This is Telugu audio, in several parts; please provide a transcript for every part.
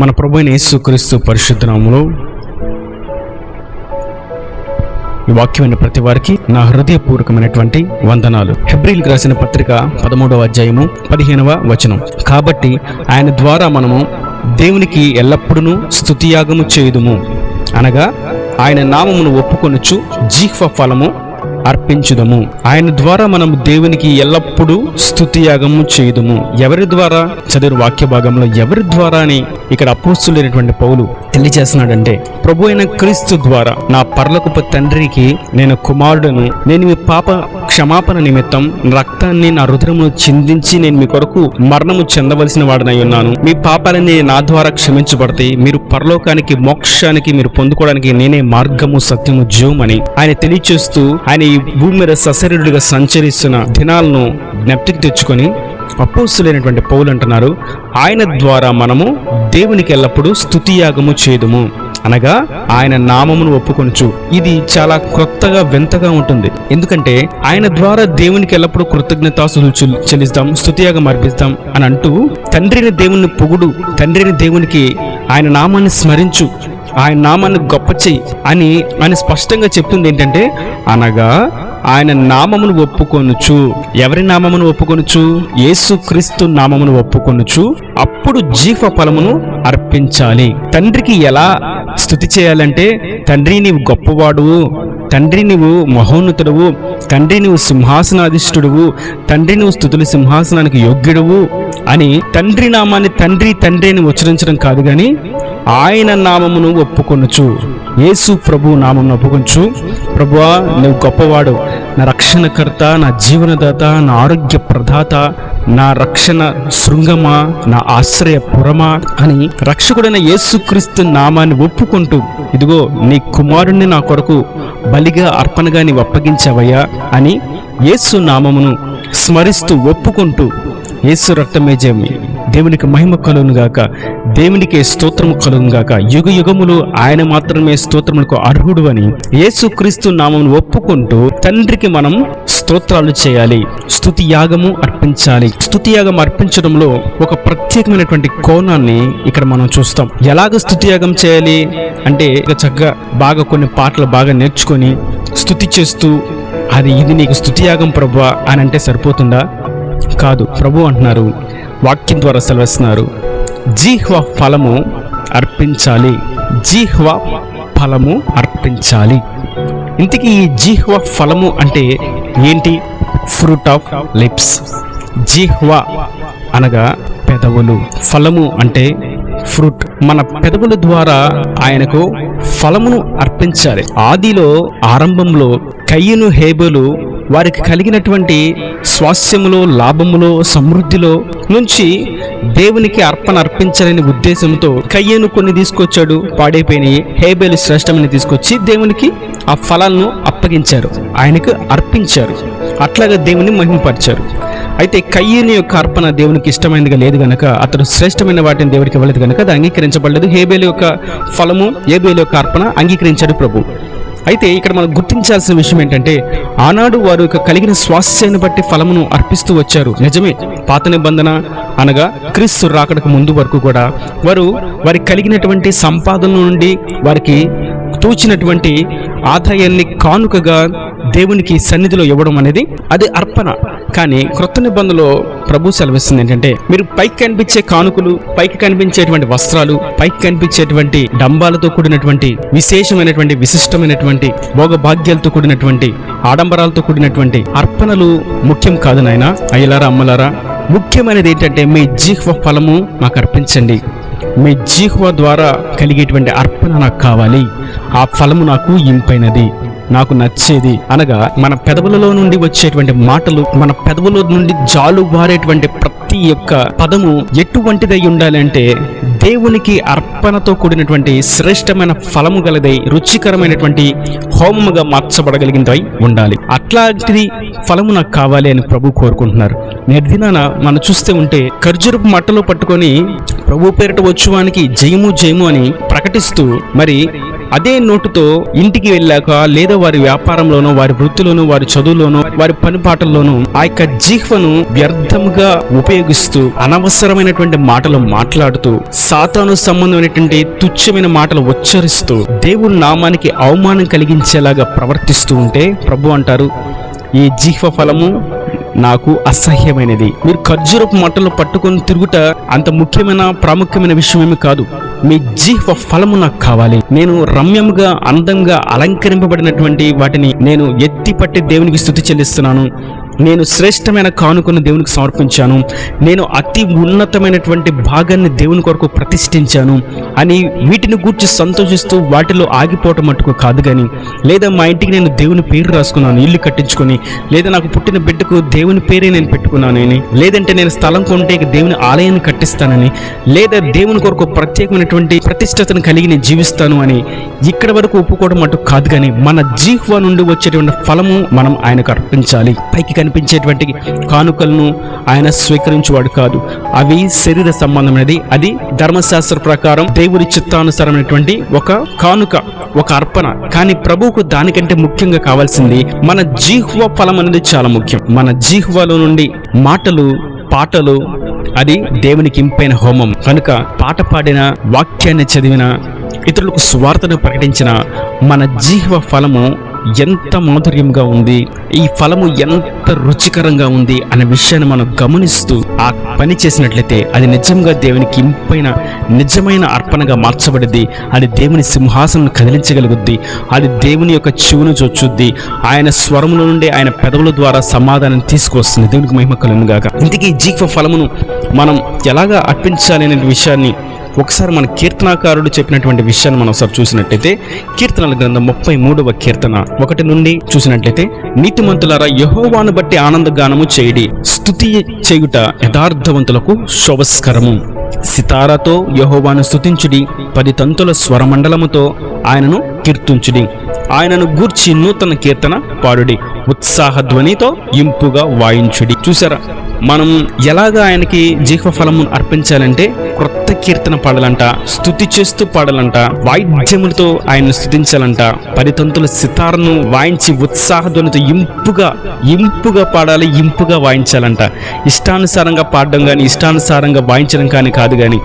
మన ప్రభువైన యేసుక్రీస్తు పరిశుద్ధ నామములో ఈ వాక్యమైన ప్రతి వారికి నా హృదయపూర్వకమైనటువంటి వందనాలు. హెబ్రీయులకు రాసిన పత్రిక 13వ అధ్యాయము 15వ వచనం. కాబట్టి ఆయన ద్వారా మనము దేవునికి ఎల్లప్పుడూ స్తుతియాగము చేయుదుము, అనగా ఆయన నామమును ఒప్పుకొనుచు జీవ ఫలము అర్పించుదము. ఆయన ద్వారా మనము దేవునికి ఎల్లప్పుడూ స్తుతియాగము చేయుదుము. ఎవరి ద్వారా? చదివిన వాక్య భాగంలో ఎవరి ద్వారా అని ఇక్కడ అపోస్తలుడైనటువంటి పౌలు తెలియజేస్తున్నాడంటే, ప్రభు అయిన క్రీస్తు ద్వారా నా పరలోకపు తండ్రికి నేను కుమారుడను, నేను మీ పాప క్షమాపణ నిమిత్తం రక్తాన్ని నా హృదయమును చిందించి నేను మీ కొరకు మరణము చెందవలసిన వాడనై ఉన్నాను. మీ పాపాలని నా ద్వారా క్షమించబడతాయి. మీరు పరలోకానికి మోక్షానికి మీరు పొందుకోవడానికి నేనే మార్గము సత్యము జీవమని ఆయన తెలియచేస్తూ ఆయన ఈ భూమి మీద సశరీరుడిగా సంచరిస్తున్న దినాలను జ్ఞప్తికి తెచ్చుకొని అపోస్తలుడైనటువంటి పౌలు అంటున్నారు, ఆయన ద్వారా మనము దేవునికి ఎల్లప్పుడూ స్తుతియాగము చేయుదుము, అనగా ఆయన నామమును ఒప్పుకొనుచు. ఇది చాలా క్రొత్తగా వింతగా ఉంటుంది. ఎందుకంటే ఆయన ద్వారా దేవునికి ఎల్లప్పుడూ కృతజ్ఞతాస్తుతులు చెల్లిస్తాం, స్తుతియాగం అర్పిస్తాం అని అంటూ తండ్రిని దేవుని పొగుడు, తండ్రిని దేవునికి ఆయన నామాన్ని స్మరించు, ఆయన నామాన్ని గొప్ప చెయ్యి అని ఆయన స్పష్టంగా చెప్తుంది. ఏంటంటే అనగా ఆయన నామమును ఒప్పుకొనుచు. ఎవరి నామమును ఒప్పుకొనుచు? యేసుక్రీస్తు నామమును ఒప్పుకొనుచు. అప్పుడు జీవ ఫలమును అర్పించాలి. తండ్రికి ఎలా స్తుతి చేయాలంటే, తండ్రి నీవు గొప్పవాడువు, తండ్రి నీవు మహోన్నతుడువు, తండ్రి నువ్వు సింహాసనాధిష్ఠుడువు, తండ్రి నువ్వు స్తుతుల సింహాసనానికి యోగ్యుడువు అని తండ్రి నామాన్ని తండ్రి అని ఉచ్చరించడం కాదు, కానీ ఆయన నామమును ఒప్పుకొనుచు. యేసు ప్రభు నామమును ఒప్పుకొనుచు. ప్రభువా నువ్వు గొప్పవాడు, నా రక్షణకర్త, నా జీవనదాత, నా ఆరోగ్య ప్రదాత, నా రక్షణ శృంగమా, నా ఆశ్రయపురమా అని రక్షకుడైన యేసుక్రీస్తు నామాన్ని ఒప్పుకుంటూ, ఇదిగో నీ కుమారుణ్ణి నా కొరకు బలిగా అర్పణగా నీవు అప్పగించావయ్యా అని యేసు నామమును స్మరిస్తూ ఒప్పుకుంటూ, యేసు రక్తమే జయం, దేవునికి మహిమ కలుగును గాక, దేవునికి స్తోత్రము కలుగును గాక, యుగ యుగములు ఆయన మాత్రమే స్తోత్రములకు అర్హుడు అని యేసుక్రీస్తు నామమును ఒప్పుకుంటూ తండ్రికి మనం స్తోత్రాలు చేయాలి, స్తుతి యాగము అర్పించాలి. స్తుతి యాగం అర్పించడంలో ఒక ప్రత్యేకమైనటువంటి కోణాన్ని ఇక్కడ మనం చూస్తాం. ఎలాగ స్తుతి యాగం చేయాలి అంటే, చక్కగా బాగా కొన్ని పాటలు బాగా నేర్చుకొని స్తుతి చేస్తూ ఇది నీకు స్తుతి యాగం ప్రభువా అని అంటే సరిపోతుందా? కాదు. ప్రభు అంటున్నారు, వాక్యం ద్వారా సెలవిస్తున్నారు, జీహ్వ ఫలము అర్పించాలి, జీహ్వ ఫలము అర్పించాలి. ఇంతకీ ఈ జీహ్వ ఫలము అంటే ఏంటి? Fruit of lips. జీహ్వ అనగా పెదవులు, ఫలము అంటే ఫ్రూట్. మన పెదవుల ద్వారా ఆయనకు ఫలమును అర్పించాలి. ఆదిలో ఆరంభంలో కయ్యను హేబెలు వారికి కలిగినటువంటి స్వాస్థ్యములో, లాభములో, సమృద్ధిలో నుంచి దేవునికి అర్పణ అర్పించాలనే ఉద్దేశంతో కయ్యను కొన్ని తీసుకొచ్చాడు, పాడైపోయినాయి. హేబెలు శ్రేష్టమని తీసుకొచ్చి దేవునికి ఆ ఫలాలను అప్పగించారు, ఆయనకు అర్పించారు. అట్లాగా దేవుని మహిమపరిచారు. అయితే కయ్యను యొక్క అర్పణ దేవునికి ఇష్టమైనదిగా లేదు గనక, అతడు శ్రేష్టమైన వాటిని దేవుడికి ఇవ్వలేదు గనక అది అంగీకరించబడలేదు. హేబెలు యొక్క ఫలము, హేబెలు యొక్క అర్పణ అంగీకరించాడు ప్రభు. అయితే ఇక్కడ మనం గుర్తించాల్సిన విషయం ఏంటంటే, ఆనాడు వారు కలిగిన స్వాస్థ్యాన్ని బట్టి ఫలమును అర్పిస్తూ వచ్చారు. నిజమే, పాత నిబంధన అనగా క్రీస్తు రాకడకు ముందు వరకు కూడా వారికి కలిగినటువంటి సంపాదన నుండి వారికి తోచినటువంటి ఆదాయాన్ని కానుకగా దేవునికి సన్నిధిలో ఇవ్వడం అనేది అది అర్పణ. కానీ క్రొత్త నిబంధనలో ప్రభు సెలవిస్తుంది ఏంటంటే, మీరు పైకి కనిపించే కానుకలు, పైకి కనిపించేటువంటి వస్త్రాలు, పైకి కనిపించేటువంటి డంబాలతో కూడినటువంటి విశేషమైనటువంటి విశిష్టమైనటువంటి భోగభాగ్యాలతో కూడినటువంటి ఆడంబరాలతో కూడినటువంటి అర్పణలు ముఖ్యం కాదు నాయనా. అయ్యలారా, అమ్మలారా, ముఖ్యమైనది ఏంటంటే మీ జీహ్వ ఫలము మాకు అర్పించండి. మీ జీహ్వ ద్వారా కలిగేటువంటి అర్పణ నాకు కావాలి. ఆ ఫలము నాకు ఇంపైనది, నాకు నచ్చేది. అనగా మన పెదవులలో నుండి వచ్చేటువంటి మాటలు, మన పెదవుల నుండి జాలువారేటువంటి ప్రతి ఒక్క పదము ఎటువంటిదై ఉండాలి అంటే, దేవునికి అర్పణతో కూడినటువంటి శ్రేష్టమైన ఫలము గలదై, రుచికరమైనటువంటి హోమముగా మార్చబడగలిగినదై ఉండాలి. అట్లాంటిది ఫలము నాకు కావాలి అని ప్రభు కోరుకుంటున్నారు. నేటి దినాన మనం చూస్తే ఉంటే ఖర్జూరపు మట్టలో పట్టుకొని ప్రభు పేరిట వచ్చువానికి జయము జయము అని ప్రకటిస్తూ మరి అదే నోటుతో ఇంటికి వెళ్ళాక లేదా వారి వ్యాపారంలోనో, వారి వృత్తిలోనో, వారి చదువులోనో, వారి పనిపాటల్లోనూ ఆ యొక్క జిహ్వను వ్యర్థముగా ఉపయోగిస్తూ అనవసరమైనటువంటి మాటలు మాట్లాడుతూ సాతాను సంబంధమైనటువంటి తుచ్చమైన మాటలు ఉచ్చరిస్తూ దేవుని నామానికి అవమానం కలిగించేలాగా ప్రవర్తిస్తూ ఉంటే ప్రభు అంటారు, ఈ జిహ్వ ఫలము నాకు అసహ్యమైనది. మీరు ఖర్జూరపు మంటలు పట్టుకొని తిరుగుట అంత ముఖ్యమైన ప్రాముఖ్యమైన విషయమేమి కాదు. మీ జిహ్వ ఫలము నాకు కావాలి. నేను రమ్యముగా అందంగా అలంకరింపబడినటువంటి వాటిని నేను ఎత్తి పట్టి దేవునికి స్తుతి చెల్లిస్తున్నాను. నేను శ్రేష్టమైన కానుకను దేవునికి సమర్పించాను. నేను అతి ఉన్నతమైనటువంటి భాగాన్ని దేవుని కొరకు ప్రతిష్ఠించాను అని వీటిని గూర్చి సంతోషిస్తూ వాటిలో ఆగిపోవటం మటుకు కాదు. కానీ లేదా మా ఇంటికి నేను దేవుని పేరు రాసుకున్నాను, ఇల్లు కట్టించుకొని, లేదా నాకు పుట్టిన బిడ్డకు దేవుని పేరే నేను పెట్టుకున్నానని, లేదంటే నేను స్థలం కొంటే దేవుని ఆలయాన్ని కట్టిస్తానని, లేదా దేవుని కొరకు ప్రత్యేకమైనటువంటి ప్రతిష్టతను కలిగి నేను జీవిస్తాను అని ఇక్కడ వరకు ఒప్పుకోవడం మటుకు కాదు. కానీ మన జీహ్వ నుండి వచ్చేటువంటి ఫలము మనం ఆయనకు అర్పించాలి. పైకి కనిపించేటువంటి కానుకలను ఆయన స్వీకరించేవాడు కాదు. అవి శరీర సంబంధమైనది. అది ధర్మశాస్త్ర ప్రకారం దేవుని చిత్తానుసారమైనటువంటి ఒక కానుక, ఒక అర్పణ. కానీ ప్రభువుకు దానికంటే ముఖ్యంగా కావాల్సింది మన జీహ్వ ఫలం అనేది చాలా ముఖ్యం. మన జీహ్వలో నుండి మాటలు, పాటలు, అది దేవునికి ఇంపైన హోమం. కనుక పాట పాడిన, వాక్యాన్ని చదివిన, ఇతరులకు సువార్తను ప్రకటించిన మన జీహ్వ ఫలము ఎంత మాధుర్యంగా ఉంది, ఈ ఫలము ఎంత రుచికరంగా ఉంది అనే విషయాన్ని మనం గమనిస్తూ ఆ పని చేసినట్లయితే అది నిజంగా దేవునికి ఇంపైన నిజమైన అర్పణగా మార్చబడింది. అది దేవుని సింహాసనం కదిలించగలుగుద్ది. అది దేవుని యొక్క చెవును చొచ్చుద్ది. ఆయన స్వరముల నుండి, ఆయన పెదవుల ద్వారా సమాధానం తీసుకొస్తుంది. దేవునికి మహిమ కలుగును గాక. ఇంతకీ జీహ్వ ఫలమును మనం ఎలాగా అర్పించాలి అనే విషయాన్ని ఒకసారి మన కీర్తనాకారుడు చెప్పినటువంటి విషయాన్ని మనం ఒకసారి చూసినట్లయితే, కీర్తనల గ్రంథం 33వ కీర్తన 1 నుండి చూసినట్లయితే, నీతిమంతులారా యెహోవాను బట్టి ఆనందగానము చేయుడి, స్తుతి చేయుట యథార్థవంతులకు శోభస్కరము. సితారాతో యెహోవాను స్తుతించుడి, 10 తంతుల స్వరమండలముతో ఆయనను కీర్తించుడి. ఆయనను గూర్చి నూతన కీర్తన పాడుడి, ఉత్సాహ ధ్వనితో ఇంపుగా వాయించుడి. చూసారా, మనం ఎలాగా ఆయనకి జీహ్వ ఫలమును అర్పించాలంటే క్రొత్త కీర్తన పాడాలంట, స్తుతి చేస్తూ పాడాలంట, వాయిద్యములతో ఆయన్ను స్తుతించాలంట, 10 తంతుల సితారను వాయించి ఉత్సాహ ధ్వనితో ఇంపుగా పాడాలి, ఇంపుగా వాయించాలంట. ఇష్టానుసారంగా పాడడం కానీ, ఇష్టానుసారంగా వాయించడం కానీ కాదు, కానీ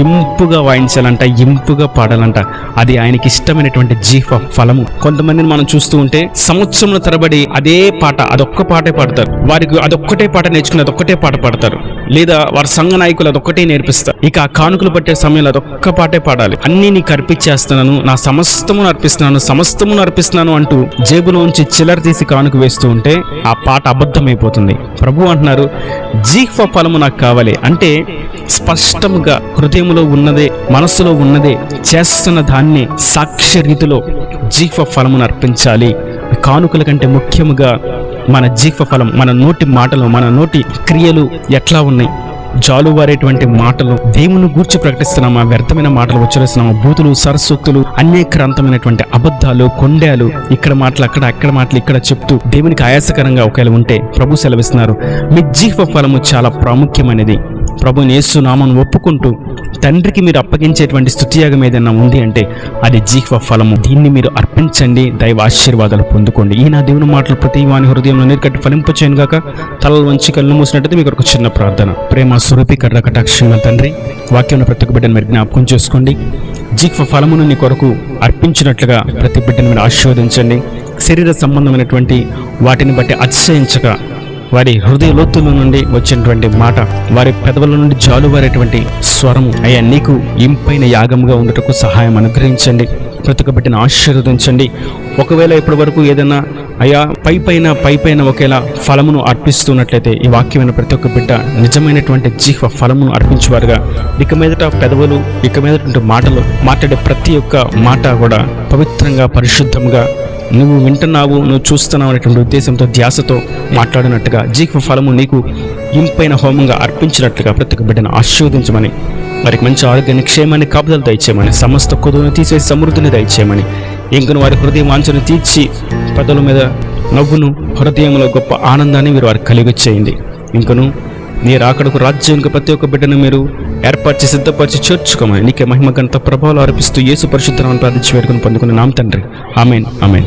ఇంపుగా వాయించాలంట, ఇంపుగా పాడాలంట. అది ఆయనకి ఇష్టమైనటువంటి జీహ్వ ఫలము. కొంతమందిని మనం చూస్తూ ఉంటే సంవత్సరంలో తరబడి అదే పాట, అదొక్క పాటే పాడతారు. వారికి అదొక్కటే పాట నేర్చుకుని అదొక్కటే పాట పాడతారు. లేదా వారి సంఘ నాయకులు అదొక్కటే నేర్పిస్తారు. ఇక ఆ కానుకలు పట్టే సమయంలో అదొక్క పాటే పాడాలి. అన్నీ నీకు అర్పించేస్తున్నాను, నా సమస్తమును అర్పిస్తున్నాను అంటూ జేబులోంచి చిల్లర తీసి కానుక వేస్తూ ఉంటే ఆ పాట అబద్ధమైపోతుంది. ప్రభు అంటున్నారు, జీహ్వ ఫలము నాకు కావాలి అంటే స్పష్టంగా హృదయంలో ఉన్నదే, మనసులో ఉన్నదే, చేస్తున్న దాన్ని సాక్ష్య రీతిలో జీహ్వ ఫలమును అర్పించాలి. కానుకల కంటే ముఖ్యముగా మన జీహ్వ ఫలం, మన నోటి మాటలు, మన నోటి క్రియలు ఎట్లా ఉన్నాయి? జాలువారేటువంటి మాటలు, దేవుని గూర్చి ప్రకటిస్తున్నామా? వ్యర్థమైన మాటలు ఉచ్చరిస్తున్నామా? బూతులు, సరస్వతులు, అనేకరంతమైనటువంటి అబద్ధాలు, కొండాలు, ఇక్కడ మాటలు అక్కడ మాటలు ఇక్కడ చెప్తూ దేవునికి ఆయాసకరంగా ఒకవేళ ఉంటే ప్రభు సెలవిస్తున్నారు, మీ జీహ్వ ఫలము చాలా ప్రాముఖ్యమైనది. ప్రభుని యేసు నామమును ఒప్పుకుంటూ తండ్రికి మీరు అప్పగించేటువంటి స్తుతియాగం ఏదైనా ఉంది అంటే అది జీహ్వ ఫలము. దీన్ని మీరు అర్పించండి, దైవ ఆశీర్వాదాలు పొందుకోండి. ఈ నా దేవుని మాటలు ప్రతి వాని హృదయంలో నీరుకట్టి ఫలింపచేయను గాక. తలలు వంచి కళ్ళు మూసినట్టయితే మీకు ఒక చిన్న ప్రార్థన. ప్రేమ స్వరూపి కర్ర కటాక్షంగా తండ్రి, వాక్యం ప్రతి ఒక్క బిడ్డను మీరు జ్ఞాపకం చేసుకోండి. జీహ్వ ఫలమును నీ కొరకు అర్పించినట్లుగా ప్రతి బిడ్డను మీరు ఆశీర్వదించండి. శరీర సంబంధమైనటువంటి వాటిని బట్టి అతిశయించక వారి హృదయ లోతుల నుండి వచ్చినటువంటి మాట, వారి పెదవుల నుండి జాలువారేటువంటి స్వరము అయ్యా నీకు ఇంపైన యాగముగా ఉండటకు సహాయం అనుగ్రహించండి. ప్రతి ఒక్క బిడ్డను ఆశీర్వదించండి. ఒకవేళ ఇప్పటి వరకు ఏదైనా అయ్యా పైపైన ఒకేలా ఫలమును అర్పిస్తున్నట్లయితే ఈ వాక్యమైన ప్రతి ఒక్క బిడ్డ నిజమైనటువంటి జీహ్వ ఫలమును అర్పించేవారుగా, ఇక మీదట పెదవులు, ఇక మీదట మాటలు, మాట్లాడే ప్రతి ఒక్క మాట కూడా పవిత్రంగా, పరిశుద్ధంగా నువ్వు వింటున్నావు, నువ్వు చూస్తున్నావు అనేటువంటి ఉద్దేశంతో, ధ్యాసతో మాట్లాడినట్టుగా జీహ్వ ఫలము నీకు ఇంపైన హోమంగా అర్పించినట్లుగా ప్రతి ఒక్క బిడ్డను ఆశీర్వదించమని, వారికి మంచి ఆరోగ్యాన్ని, క్షేమాన్ని, కాపుదలు దయచేయమని, సమస్త కొదువును తీసేసి సమృద్ధిని దయచేయమని, ఇంకను వారి హృదయ వాంఛను తీర్చి పెదవుల మీద నవ్వును, హృదయంలో గొప్ప ఆనందాన్ని మీరు వారికి కలిగొచ్చేయండి. ఇంకను మీరు అక్కడకు రాజ్యానికి ప్రతి ఒక్క బిడ్డను మీరు ఏర్పరిచి సిద్ధపరిచి చేర్చుకోమని నీకే మహిమ ఘనత ప్రభావాలు అర్పిస్తూ యేసు పరిశుద్ధ నామమున ప్రార్థించి వేడుకొని పొందుకుని నామ తండ్రి. ఆమేన్ ఆమేన్.